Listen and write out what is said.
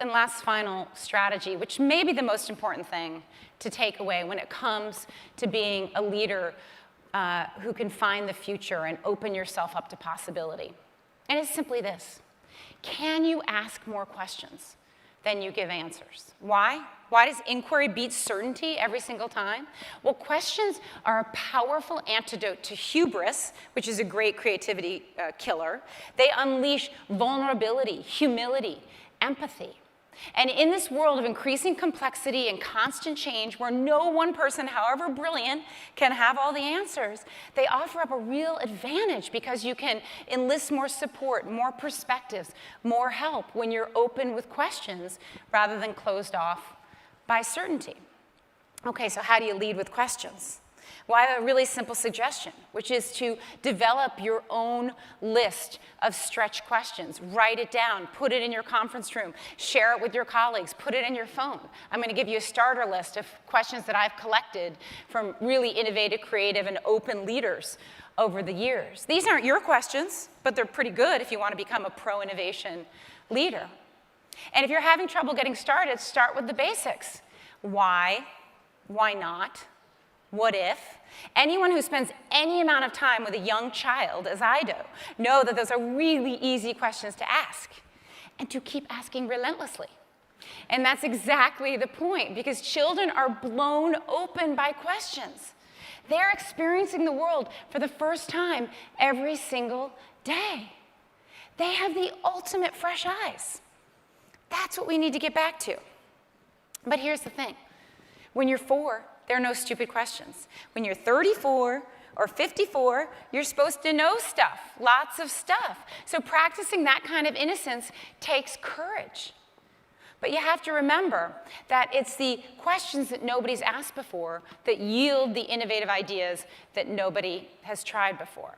And last final strategy, which may be the most important thing to take away when it comes to being a leader who can find the future and open yourself up to possibility. And it's simply this: can you ask more questions than you give answers? Why? Why does inquiry beat certainty every single time? Well, questions are a powerful antidote to hubris, which is a great creativity killer. They unleash vulnerability, humility, empathy. And in this world of increasing complexity and constant change, where no one person, however brilliant, can have all the answers, they offer up a real advantage because you can enlist more support, more perspectives, more help when you're open with questions rather than closed off by certainty. Okay, so how do you lead with questions? Well, I have a really simple suggestion, which is to develop your own list of stretch questions. Write it down, put it in your conference room, share it with your colleagues, put it in your phone. I'm going to give you a starter list of questions that I've collected from really innovative, creative, and open leaders over the years. These aren't your questions, but they're pretty good if you want to become a pro-innovation leader. And if you're having trouble getting started, start with the basics. Why? Why not? What if? Anyone who spends any amount of time with a young child, as I do, know that those are really easy questions to ask and to keep asking relentlessly. And that's exactly the point, because children are blown open by questions. They're experiencing the world for the first time every single day. They have the ultimate fresh eyes. That's what we need to get back to. But here's the thing. When you're 4, there are no stupid questions. When you're 34 or 54, you're supposed to know stuff, lots of stuff. So practicing that kind of innocence takes courage. But you have to remember that it's the questions that nobody's asked before that yield the innovative ideas that nobody has tried before.